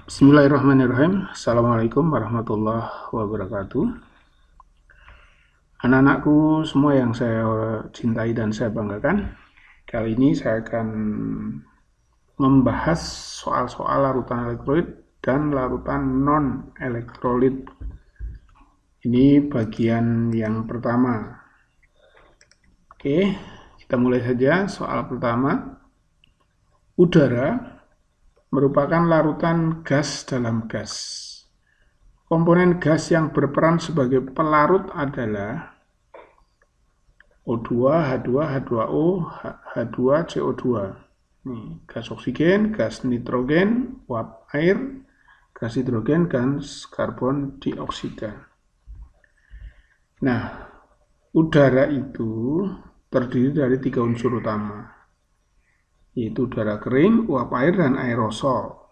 Bismillahirrahmanirrahim. Assalamualaikum warahmatullahi wabarakatuh. Anak-anakku semua yang saya cintai dan saya banggakan, kali ini saya akan membahas soal-soal larutan elektrolit dan larutan non-elektrolit. Ini bagian yang pertama. Oke, kita mulai saja. Soal pertama, udara merupakan larutan gas dalam gas. Komponen gas yang berperan sebagai pelarut adalah O2, H2, H2O, H2, CO2. Nih, gas oksigen, gas nitrogen, uap air, gas hidrogen, gas karbon dioksida. Nah, udara itu terdiri dari 3 unsur utama, yaitu udara kering, uap air, dan aerosol.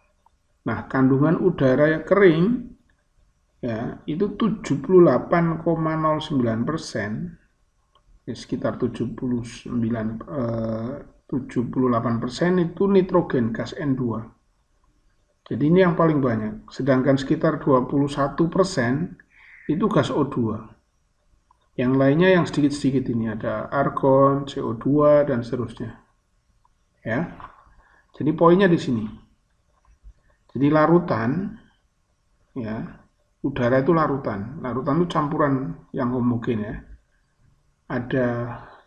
Nah, kandungan udara yang kering ya, itu 78,09%, ya, sekitar 78% itu nitrogen, gas N2. Jadi ini yang paling banyak. Sedangkan sekitar 21% itu gas O2. Yang lainnya yang sedikit-sedikit ini ada argon, CO2 dan seterusnya. Ya. Jadi poinnya di sini. Jadi larutan ya, udara itu larutan. Larutan itu campuran yang homogen ya.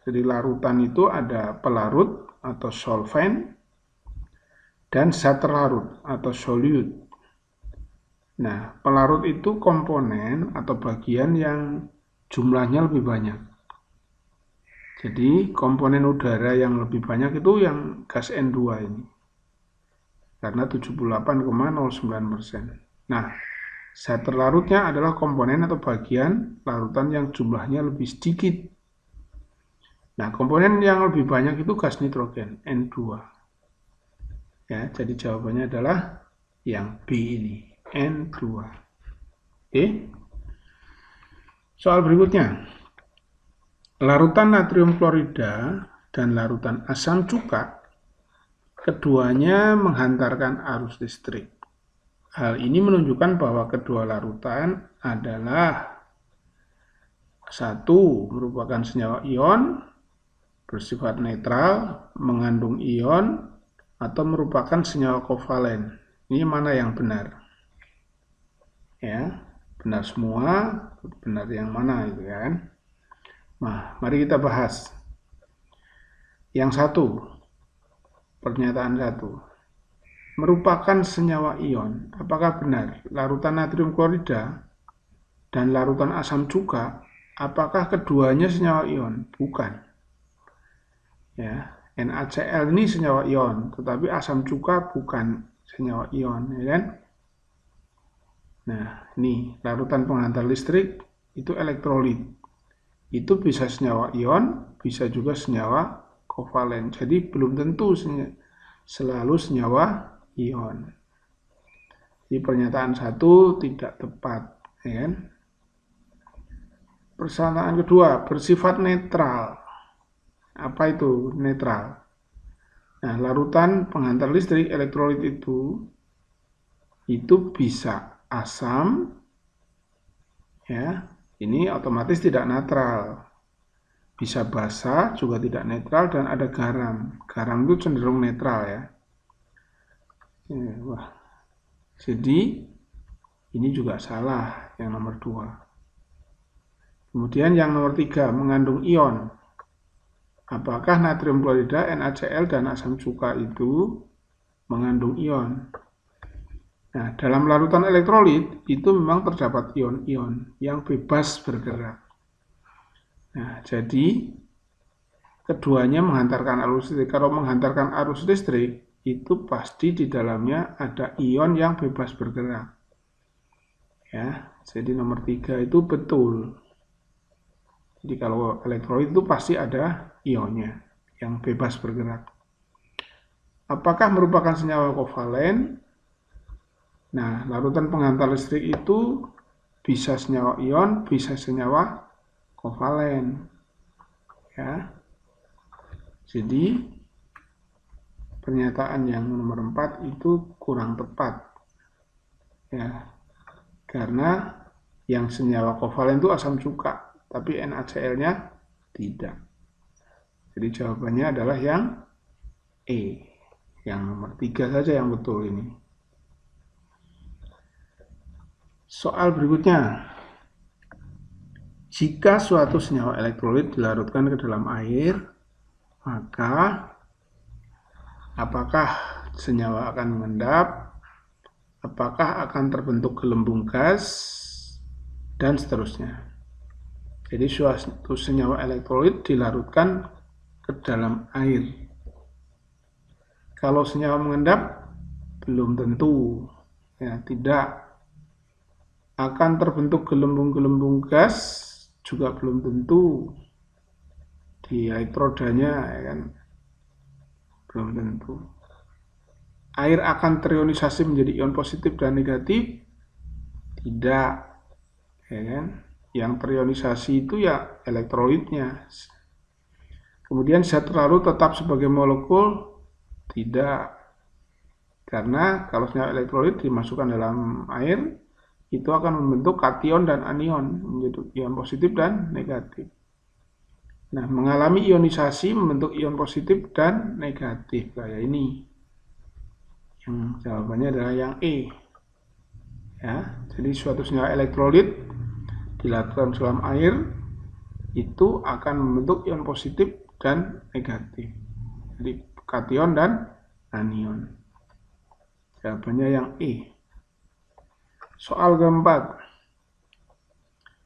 Jadi larutan itu ada pelarut atau solvent dan zat terlarut atau solute. Nah, pelarut itu komponen atau bagian yang jumlahnya lebih banyak. Jadi komponen udara yang lebih banyak itu yang gas N2 ini. Karena 78,09%. Nah, zat terlarutnya adalah komponen atau bagian larutan yang jumlahnya lebih sedikit. Nah, komponen yang lebih banyak itu gas nitrogen, N2. Ya, jadi jawabannya adalah yang B ini, N2. Oke. Soal berikutnya. Larutan natrium klorida dan larutan asam cuka, keduanya menghantarkan arus listrik. Hal ini menunjukkan bahwa kedua larutan adalah satu, merupakan senyawa ion, bersifat netral, mengandung ion, atau merupakan senyawa kovalen. Ini mana yang benar? Ya, benar semua, benar yang mana itu kan? Nah, mari kita bahas. Yang satu, pernyataan satu, merupakan senyawa ion. Apakah benar? Larutan natrium klorida dan larutan asam cuka, apakah keduanya senyawa ion? Bukan. Ya, NaCl ini senyawa ion, tetapi asam cuka bukan senyawa ion, ya kan? Nah, ini larutan penghantar listrik itu elektrolit. Itu bisa senyawa ion, bisa juga senyawa kovalen. Jadi belum tentu selalu senyawa ion. Jadi pernyataan satu tidak tepat, ya kan? Pernyataan kedua, bersifat netral. Apa itu netral? Nah, larutan penghantar listrik elektrolit itu bisa asam, ya. Ini otomatis tidak netral. Bisa basa juga tidak netral dan ada garam. Garam itu cenderung netral ya. Wah. Jadi ini juga salah yang nomor 2. Kemudian yang nomor 3, mengandung ion. Apakah natrium klorida, NaCl, dan asam cuka itu mengandung ion? Nah, dalam larutan elektrolit itu memang terdapat ion-ion yang bebas bergerak. Nah, jadi keduanya menghantarkan arus listrik. Kalau menghantarkan arus listrik, itu pasti di dalamnya ada ion yang bebas bergerak. Ya, jadi nomor 3 itu betul. Jadi kalau elektrolit itu pasti ada ionnya yang bebas bergerak. Apakah merupakan senyawa kovalen? Nah, larutan penghantar listrik itu bisa senyawa ion, bisa senyawa kovalen. Ya. Jadi pernyataan yang nomor 4 itu kurang tepat. Ya, karena yang senyawa kovalen itu asam cuka, tapi NaCl-nya tidak. Jadi jawabannya adalah yang E. Yang nomor 3 saja yang betul ini. Soal berikutnya. Jika suatu senyawa elektrolit dilarutkan ke dalam air, maka apakah senyawa akan mengendap, apakah akan terbentuk gelembung gas, dan seterusnya. Jadi suatu senyawa elektrolit dilarutkan ke dalam air. Kalau senyawa mengendap, belum tentu. Ya, tidak. Akan terbentuk gelembung-gelembung gas, juga belum tentu. Di elektrodanya, ya kan? Belum tentu. Air akan terionisasi menjadi ion positif dan negatif? Tidak. Ya kan? Yang terionisasi itu ya elektrolitnya. Kemudian zat larut tetap sebagai molekul? Tidak. Karena kalau senyawa elektrolit dimasukkan dalam air, itu akan membentuk kation dan anion, menjadi ion positif dan negatif. Nah, mengalami ionisasi membentuk ion positif dan negatif, kayak ini. Yang jawabannya adalah yang E. Ya, jadi suatu senyawa elektrolit dilarutkan dalam air, itu akan membentuk ion positif dan negatif. Jadi kation dan anion. Jawabannya yang E. Soal keempat.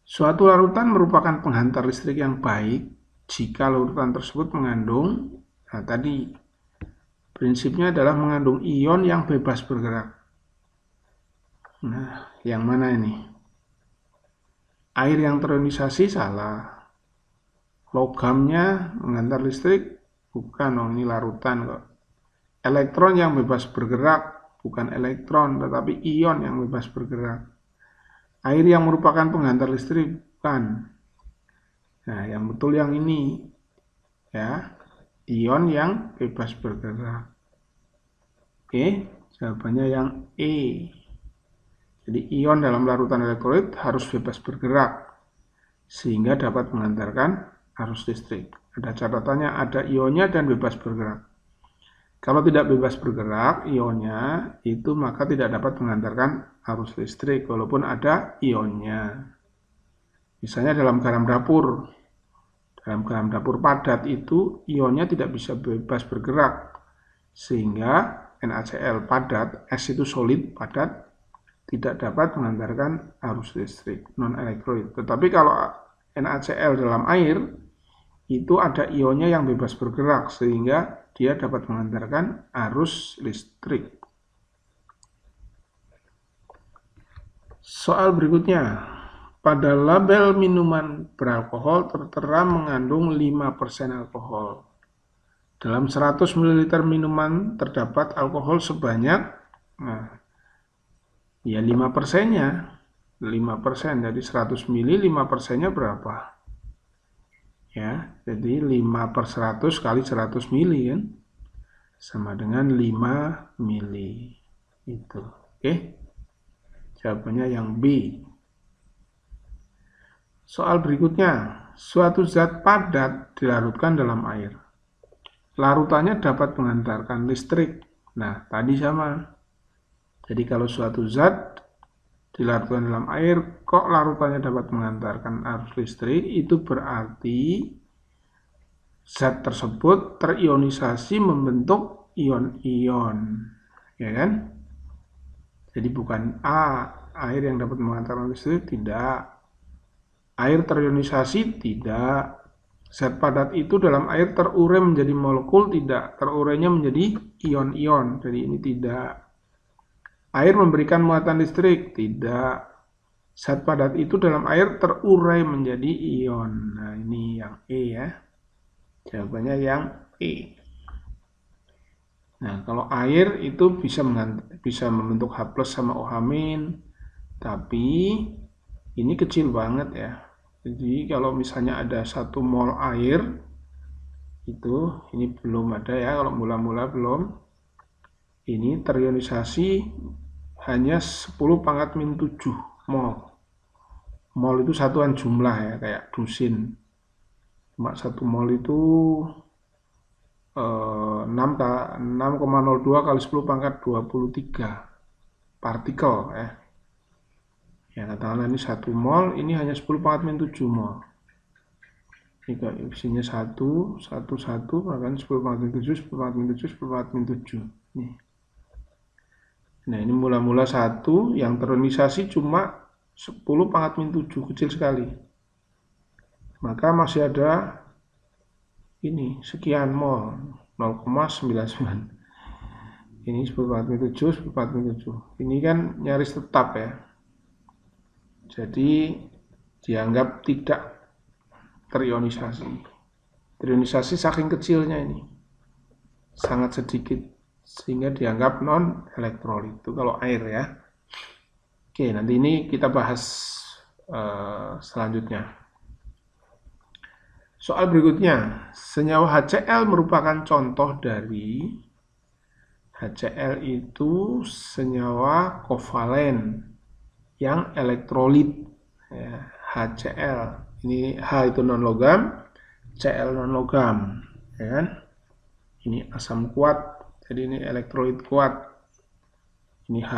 Suatu larutan merupakan penghantar listrik yang baik jika larutan tersebut mengandung, nah tadi prinsipnya adalah mengandung ion yang bebas bergerak. Nah, yang mana ini? Air yang terionisasi salah. Logamnya menghantar listrik bukan, oh ini larutan kok. Elektron yang bebas bergerak bukan elektron, tetapi ion yang bebas bergerak. Air yang merupakan penghantar listrik bukan. Nah, yang betul yang ini. Ya, ion yang bebas bergerak. Oke, jawabannya yang E. Jadi ion dalam larutan elektrolit harus bebas bergerak sehingga dapat mengantarkan arus listrik. Ada catatannya, ada ionnya dan bebas bergerak. Kalau tidak bebas bergerak ionnya, itu maka tidak dapat mengantarkan arus listrik walaupun ada ionnya. Misalnya dalam garam dapur. Dalam garam dapur padat itu ionnya tidak bisa bebas bergerak sehingga NaCl padat, S itu solid padat, tidak dapat mengantarkan arus listrik non elektrolit. Tetapi kalau NaCl dalam air itu ada ionnya yang bebas bergerak sehingga dia dapat mengantarkan arus listrik. Soal berikutnya, pada label minuman beralkohol tertera mengandung 5% alkohol. Dalam 100 ml minuman terdapat alkohol sebanyak, nah, ya 5%-nya, 5%, jadi 100 ml 5%-nya berapa? Ya, jadi 5/100 kali 100 mili kan sama dengan 5 mili. Itu. Oke. Jawabannya yang B. Soal berikutnya, suatu zat padat dilarutkan dalam air. Larutannya dapat mengantarkan listrik. Nah, tadi sama. Jadi kalau suatu zat dilarutkan dalam air, kok larutannya dapat mengantarkan arus listrik, itu berarti zat tersebut terionisasi membentuk ion-ion, ya kan? Jadi bukan air yang dapat mengantarkan listrik, tidak. Air terionisasi, tidak. Zat padat itu dalam air terurai menjadi molekul, tidak. Terurainya menjadi ion-ion, jadi ini tidak. Air memberikan muatan listrik, tidak. Zat padat itu dalam air terurai menjadi ion. Nah, ini yang E ya. Jawabannya yang E. Nah, kalau air itu bisa membentuk H+ sama OH-, tapi ini kecil banget ya. Jadi kalau misalnya ada 1 mol air, itu ini belum ada ya, kalau mula-mula belum. Ini terionisasi H+ hanya 10 pangkat min 7 mol. Mol itu satuan jumlah ya, kayak dusin. Cuma 1 mol itu 6,02 kali 10 pangkat 23 partikel ya. Ya, katakanlah ini 1 mol, ini hanya 10 pangkat min 7 mol. Ini isinya 1, 1, bahkan 10 pangkat min 7, 10 pangkat min 7, 10 pangkat min 7. Nih. Nah, ini mula-mula 1, yang terionisasi cuma 10 pangkat min 7, kecil sekali. Maka masih ada ini, sekian mol, 0,99. Ini 10 pangkat min 7, 10 pangkat min 7. Ini kan nyaris tetap ya. Jadi dianggap tidak terionisasi. Terionisasi saking kecilnya ini, sangat sedikit, sehingga dianggap non-elektrolit. Itu kalau air ya. Oke, nanti ini kita bahas selanjutnya. Soal berikutnya, senyawa HCl merupakan contoh dari HCl itu senyawa kovalen yang elektrolit ya, HCl. Ini H itu non logam, Cl non logam, ya kan? Ini asam kuat, jadi ini elektrolit kuat. Ini H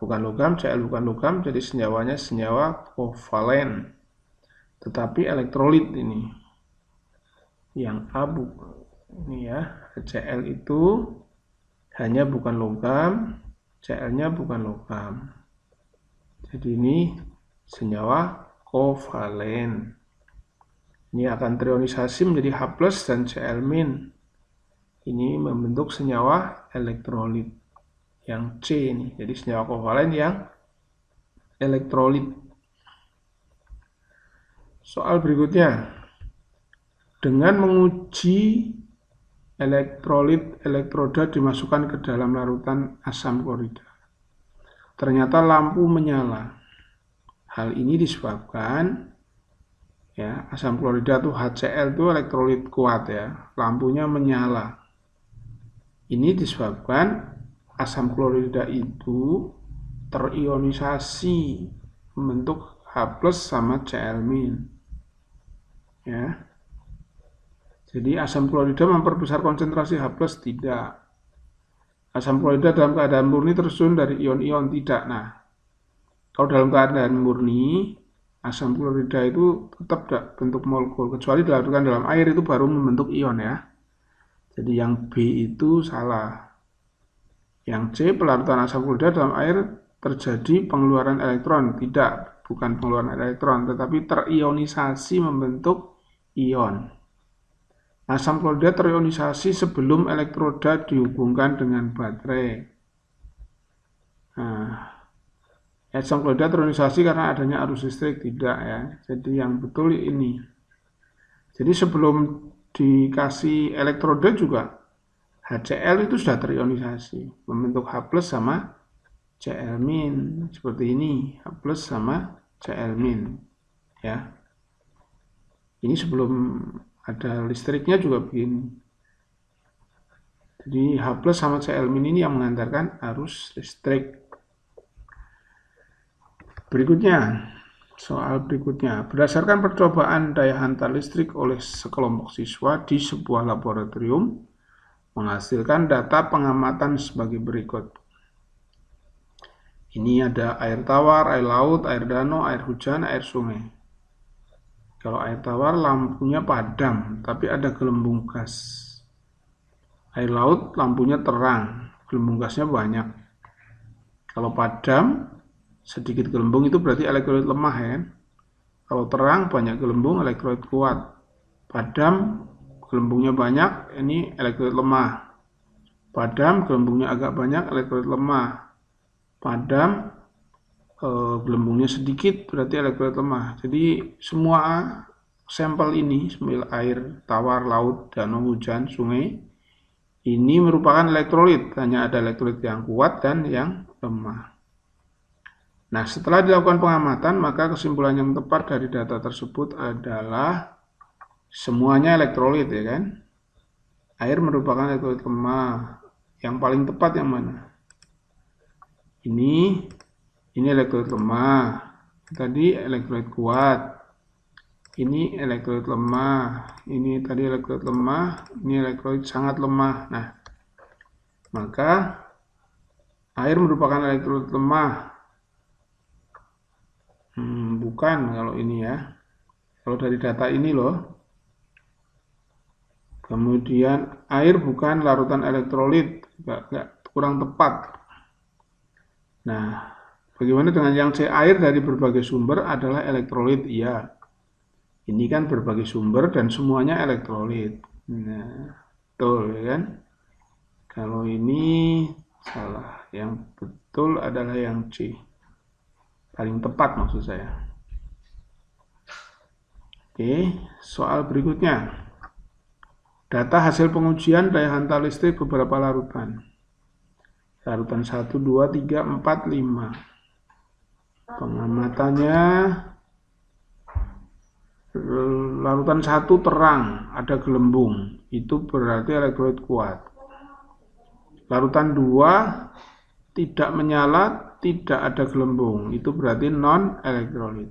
bukan logam, Cl bukan logam, jadi senyawanya senyawa kovalen. Tetapi elektrolit ini yang abu. Ini ya, HCl itu hanya bukan logam, Cl-nya bukan logam. Jadi ini senyawa kovalen. Ini akan terionisasi menjadi H+ dan Cl-. Ini membentuk senyawa elektrolit yang C ini. Jadi senyawa kovalen yang elektrolit. Soal berikutnya. Dengan menguji elektrolit, elektroda dimasukkan ke dalam larutan asam klorida. Ternyata lampu menyala. Hal ini disebabkan ya, asam klorida itu HCl itu elektrolit kuat ya, lampunya menyala. Ini disebabkan asam klorida itu terionisasi membentuk H+ sama Cl-. Ya. Jadi asam klorida memperbesar konsentrasi H+ tidak. Asam klorida dalam keadaan murni tersusun dari ion-ion tidak. Nah, kalau dalam keadaan murni, asam klorida itu tetap tidak bentuk molekul, kecuali dilakukan dalam air itu baru membentuk ion ya. Jadi yang B itu salah. Yang C, pelarutan asam klorida dalam air terjadi pengeluaran elektron. Tidak, bukan pengeluaran elektron, tetapi terionisasi membentuk ion. Asam klorida terionisasi sebelum elektroda dihubungkan dengan baterai. Nah, asam klorida terionisasi karena adanya arus listrik, tidak ya. Jadi yang betul ini. Jadi sebelum dikasih elektroda juga HCl itu sudah terionisasi, membentuk H+ sama Cl-, seperti ini, H+ sama Cl-, ya. Ini sebelum ada listriknya juga begini. Jadi H+ sama Cl- ini yang mengantarkan arus listrik. Berikutnya, soal berikutnya. Berdasarkan percobaan daya hantar listrik oleh sekelompok siswa di sebuah laboratorium, menghasilkan data pengamatan sebagai berikut. Ini ada air tawar, air laut, air danau, air hujan, air sungai. Kalau air tawar lampunya padam, tapi ada gelembung gas. Air laut lampunya terang, gelembung gasnya banyak. Kalau padam, sedikit gelembung itu berarti elektrolit lemah ya. Kalau terang, banyak gelembung, elektrolit kuat. Padam, gelembungnya banyak, ini elektrolit lemah. Padam, gelembungnya agak banyak, elektrolit lemah. Padam, gelembungnya sedikit, berarti elektrolit lemah. Jadi semua sampel ini, sampel air, tawar, laut, danau, hujan, sungai, ini merupakan elektrolit. Hanya ada elektrolit yang kuat dan yang lemah. Nah, setelah dilakukan pengamatan, maka kesimpulan yang tepat dari data tersebut adalah semuanya elektrolit, ya kan? Air merupakan elektrolit lemah. Yang paling tepat yang mana? Ini Ini elektrolit lemah. Tadi elektrolit kuat. Ini elektrolit lemah. Ini tadi elektrolit lemah. Ini elektrolit sangat lemah. Nah, maka air merupakan elektrolit lemah. Bukan kalau ini ya. Kalau dari data ini loh. Kemudian air bukan larutan elektrolit. Kurang tepat. Nah, bagaimana dengan yang C? Air dari berbagai sumber adalah elektrolit? Iya. Ini kan berbagai sumber dan semuanya elektrolit. Nah, betul ya kan? Kalau ini salah. Yang betul adalah yang C. Paling tepat maksud saya. Oke, soal berikutnya. Data hasil pengujian daya hantar listrik beberapa larutan. Larutan 1, 2, 3, 4, 5. Pengamatannya larutan 1 terang, ada gelembung, itu berarti elektrolit kuat. Larutan 2 tidak menyala, tidak ada gelembung, itu berarti non elektrolit.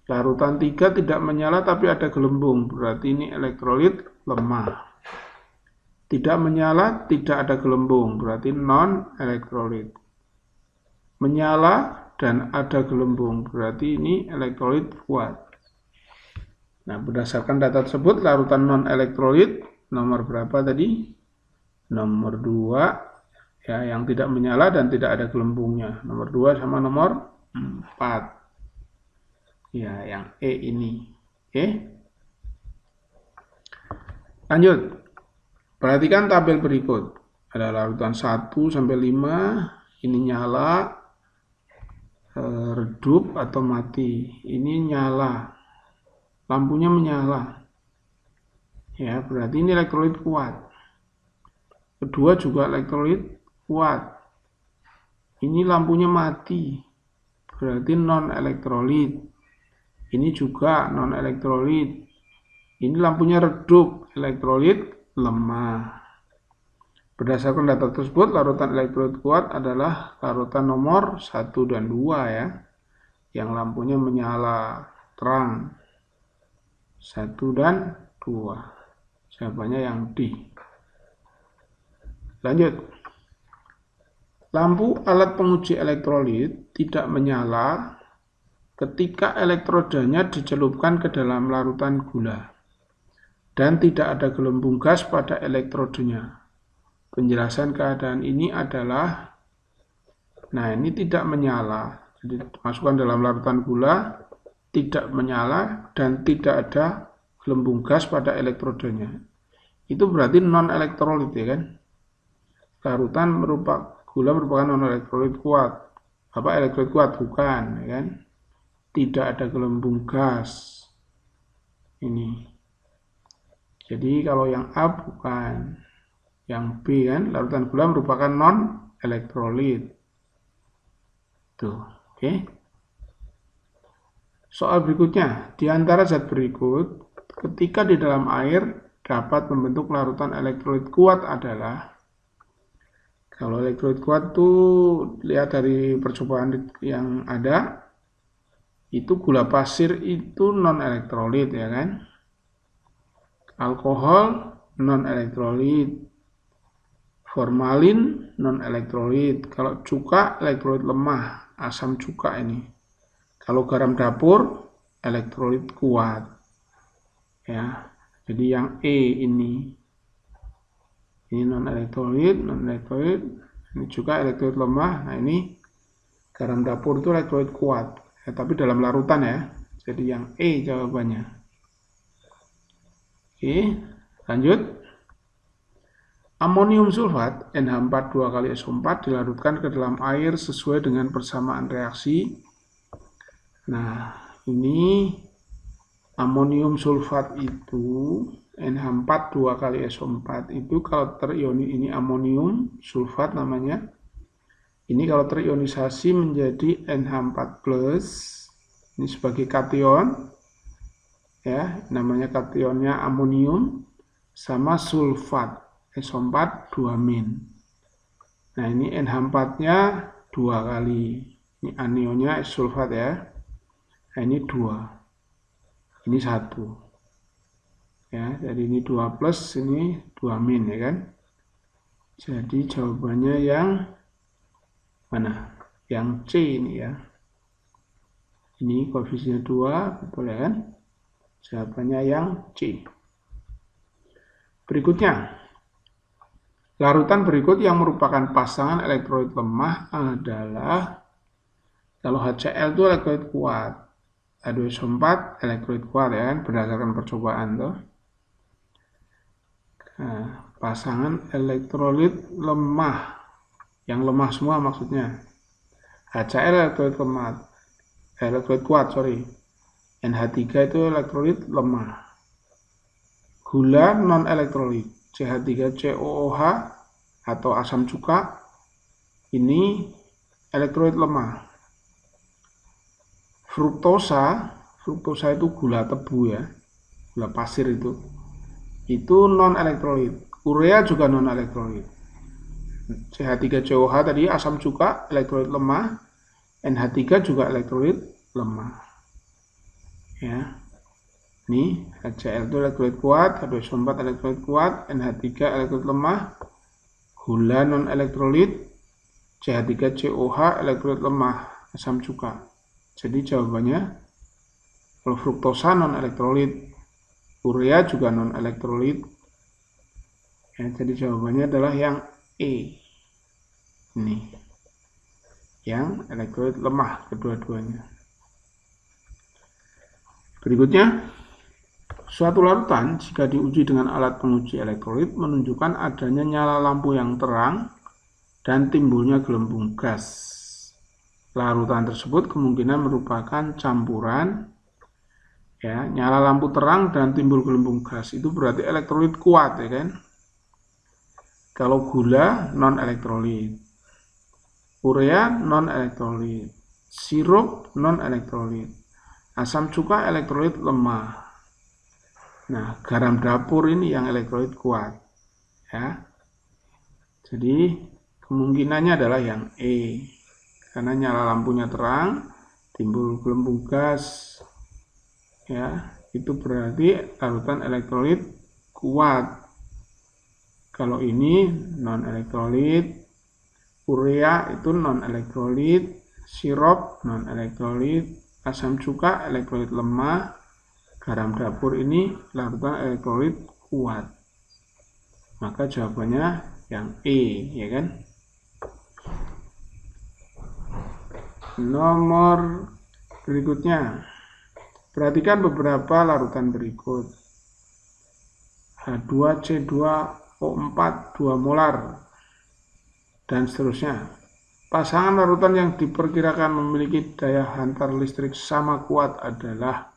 Larutan 3 tidak menyala tapi ada gelembung, berarti ini elektrolit lemah. Tidak menyala, tidak ada gelembung, berarti non elektrolit. Menyala dan ada gelembung, berarti ini elektrolit kuat. Nah, berdasarkan data tersebut, larutan non-elektrolit nomor berapa tadi? Nomor 2, ya, yang tidak menyala dan tidak ada gelembungnya. Nomor 2 sama nomor 4. Ya, yang E ini. Oke. Lanjut. Perhatikan tabel berikut. Ada larutan 1 sampai 5, ini nyala, redup atau mati. Ini nyala. Lampunya menyala. Ya, berarti ini elektrolit kuat. Kedua juga elektrolit kuat. Ini lampunya mati. Berarti non elektrolit. Ini juga non elektrolit. Ini lampunya redup, elektrolit lemah. Berdasarkan data tersebut, larutan elektrolit kuat adalah larutan nomor 1 dan 2 ya. Yang lampunya menyala terang. 1 dan 2. Jawabannya yang D. Lanjut. Lampu alat penguji elektrolit tidak menyala ketika elektrodanya dicelupkan ke dalam larutan gula dan tidak ada gelembung gas pada elektrodenya. Penjelasan keadaan ini adalah, nah ini tidak menyala. Jadi masukkan dalam larutan gula, tidak menyala dan tidak ada gelembung gas pada elektrodenya. Itu berarti non elektrolit ya kan? Larutan gula merupakan non elektrolit kuat. Apa elektrolit kuat? Bukan, ya kan? Tidak ada gelembung gas. Ini. Jadi kalau yang A bukan, yang B kan, larutan gula merupakan non elektrolit. Tuh, oke. Soal berikutnya, di antara zat berikut, ketika di dalam air dapat membentuk larutan elektrolit kuat adalah, kalau elektrolit kuat tuh lihat dari percobaan yang ada, itu gula pasir itu non elektrolit ya kan, alkohol non elektrolit, formalin non elektrolit, kalau cuka elektrolit lemah, asam cuka ini. Kalau garam dapur, elektrolit kuat. Ya, jadi yang E ini non elektrolit, ini juga elektrolit lemah. Nah ini garam dapur itu elektrolit kuat, ya, tapi dalam larutan ya. Jadi yang E jawabannya. Oke, lanjut. Amonium sulfat NH4 2 kali SO4 dilarutkan ke dalam air sesuai dengan persamaan reaksi. Nah, ini amonium sulfat itu NH4 2 kali SO4 itu kalau terioni, ini amonium sulfat namanya. Ini kalau terionisasi menjadi NH4+, ini sebagai kation. Ya, namanya kationnya amonium sama sulfat SO4 2-. Nah, ini NH4-nya 2 kali. Ini anionnya es sulfat ya. Nah, ini 2. Ini 1. Ya, jadi ini 2 plus, ini 2 min ya kan. Jadi jawabannya yang mana? Yang C ini ya. Ini koefisiennya 2, betul ya kan? Jawabannya yang C. Berikutnya, larutan berikut yang merupakan pasangan elektrolit lemah adalah, kalau HCl itu elektrolit kuat, H2SO4 elektrolit kuat ya kan, berdasarkan percobaan tuh. Nah, pasangan elektrolit lemah, yang lemah semua maksudnya. HCl elektrolit lemah, elektrolit kuat, NH3 itu elektrolit lemah. Gula non elektrolit, CH3COOH atau asam cuka, ini elektrolit lemah. Fruktosa itu gula tebu ya, gula pasir itu non elektrolit. Urea juga non elektrolit. CH3COH tadi asam cuka elektrolit lemah, NH3 juga elektrolit lemah. Ya. Ini HCl itu elektrolit kuat, H2SO4 elektrolit kuat, NH3 elektrolit lemah, gula non elektrolit, CH3COH elektrolit lemah, asam cuka. Jadi jawabannya, kalau fruktosa non elektrolit, urea juga non elektrolit. Ya, jadi jawabannya adalah yang E. Ini yang elektrolit lemah kedua-duanya. Berikutnya, suatu larutan jika diuji dengan alat penguji elektrolit menunjukkan adanya nyala lampu yang terang dan timbulnya gelembung gas. Larutan tersebut kemungkinan merupakan campuran, ya, nyala lampu terang dan timbul gelembung gas, itu berarti elektrolit kuat ya kan. Kalau gula non elektrolit, urea non elektrolit, sirup non elektrolit, asam cuka elektrolit lemah. Nah, garam dapur ini yang elektrolit kuat, ya. Jadi kemungkinannya adalah yang E, karena nyala lampunya terang, timbul gelembung gas, ya. Itu berarti larutan elektrolit kuat. Kalau ini non elektrolit, urea itu non elektrolit, sirup non elektrolit, asam cuka elektrolit lemah. Garam dapur ini larutan elektrolit kuat. Maka jawabannya yang E, ya kan? Nomor berikutnya. Perhatikan beberapa larutan berikut. H2C2O4 2 molar dan seterusnya. Pasangan larutan yang diperkirakan memiliki daya hantar listrik sama kuat adalah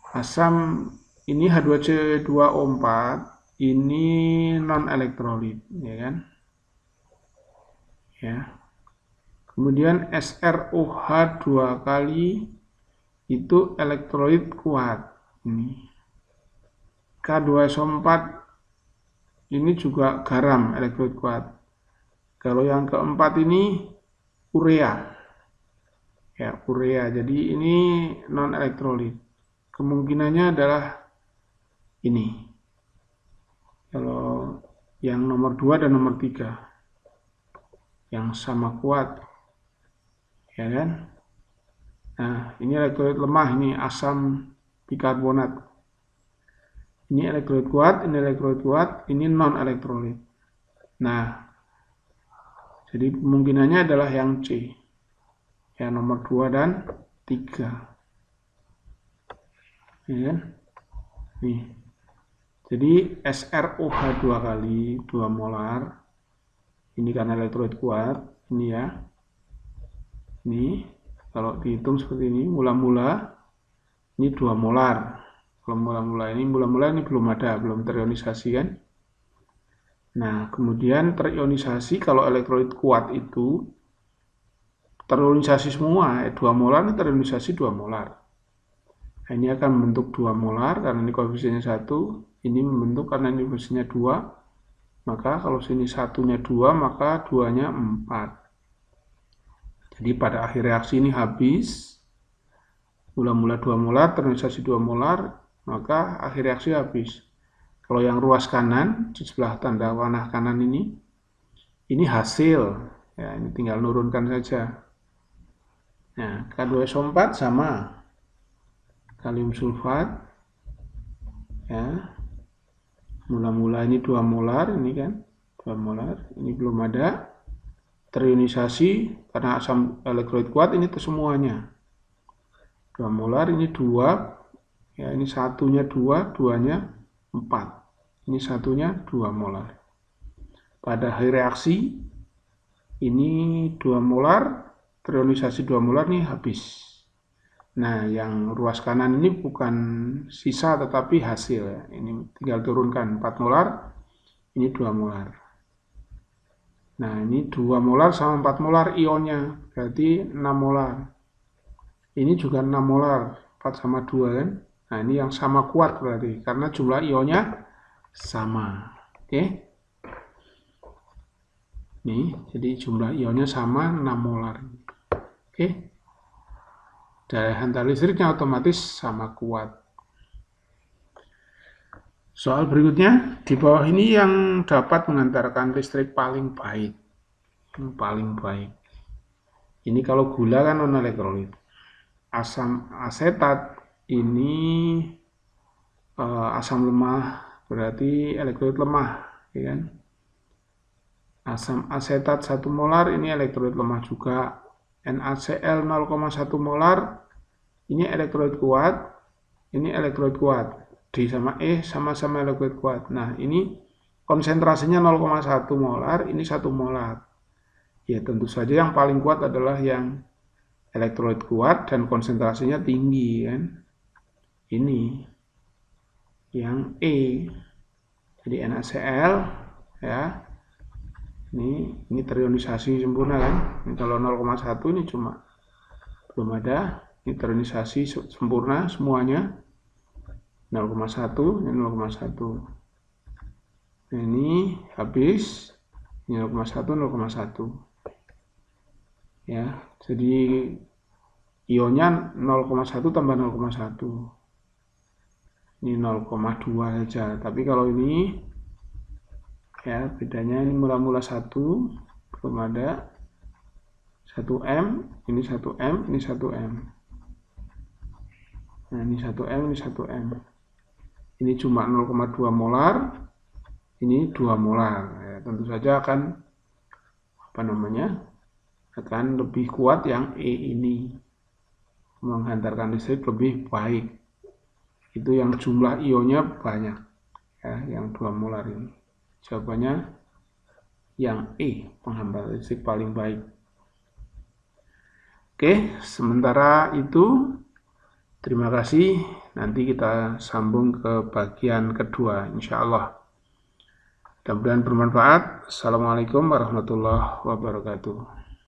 asam ini H2C2O4, ini non elektrolit, ya kan? Ya. Kemudian SROH 2 kali itu elektrolit kuat. Ini K2SO4 ini juga garam elektrolit kuat. Kalau yang keempat ini urea. Ya, urea. Jadi ini non elektrolit. Kemungkinannya adalah ini. Kalau yang nomor 2 dan nomor 3 yang sama kuat, ya kan? Nah, ini elektrolit lemah, ini asam bikarbonat. Ini elektrolit kuat, ini non elektrolit. Nah, jadi kemungkinannya adalah yang C, yang nomor 2 dan 3. Ya kan? Nih. Jadi SROH 2 kali 2 molar. Ini karena elektrolit kuat, ini ya. Ini kalau dihitung seperti ini, mula-mula ini 2 molar. Kalau mula-mula ini belum ada, belum terionisasi kan? Nah, kemudian terionisasi kalau elektrolit kuat itu terionisasi semua, 2 molar ini terionisasi 2 molar. Nah, ini akan membentuk 2 molar karena ini koefisiennya 1, ini membentuk karena ini koefisiennya 2, maka kalau sini satunya 2, maka 2-nya 4. Jadi pada akhir reaksi ini habis, mula-mula 2 molar, terionisasi 2 molar, maka akhir reaksi habis. Kalau yang ruas kanan, di sebelah tanda panah kanan ini hasil. Ya, ini tinggal nurunkan saja. Nah, K2SO4 sama kalium sulfat. Ya. Mula-mula ini 2 molar, ini kan 2 molar, ini belum ada. Terionisasi karena asam elektrolit kuat ini semuanya 2 molar, ini 2 ya, ini satunya 2, duanya 4, ini satunya 2 molar. Pada akhir reaksi ini 2 molar, terionisasi 2 molar nih habis. Nah, yang ruas kanan ini bukan sisa tetapi hasil ya. Ini tinggal turunkan 4 molar, ini 2 molar. Nah, ini 2 molar sama 4 molar ionnya, berarti 6 molar. Ini juga 6 molar, 4 sama 2 kan. Nah, ini yang sama kuat berarti, karena jumlah ionnya sama. Oke. Nih, jadi jumlah ionnya sama 6 molar. Oke. Daya hantar listriknya otomatis sama kuat. Soal berikutnya, di bawah ini yang dapat mengantarkan listrik paling baik. Paling baik. Ini kalau gula kan non elektrolit. Asam asetat ini asam lemah, berarti elektrolit lemah, ya kan? Asam asetat 1 molar ini elektrolit lemah juga. NaCl 0,1 molar ini elektrolit kuat, ini elektrolit kuat. D sama E sama-sama elektrolit kuat. Nah, ini konsentrasinya 0,1 molar, ini 1 molar. Ya, tentu saja yang paling kuat adalah yang elektrolit kuat dan konsentrasinya tinggi kan. Ini yang E. Jadi NaCl ya. Ini terionisasi sempurna kan. Ini kalau 0,1 ini cuma belum ada. Ini terionisasi sempurna semuanya. 0,1, ini 0,1. Nah, ini habis. Ini 0,1, 0,1. Ya, jadi ionnya 0,1 tambah 0,1. Ini 0,2 saja. Tapi kalau ini ya bedanya ini mula-mula 1 belum ada 1M, ini 1M, ini 1M. Nah, ini 1M, ini 1M. Ini cuma 0,2 molar, ini 2 molar. Ya, tentu saja akan akan lebih kuat yang E ini, menghantarkan listrik lebih baik. Itu yang jumlah ionnya banyak, ya, yang 2 molar ini. Jawabannya yang E, penghantar listrik paling baik. Oke, sementara itu terima kasih. Nanti kita sambung ke bagian kedua, insya Allah. Mudah-mudahan bermanfaat. Assalamualaikum warahmatullahi wabarakatuh.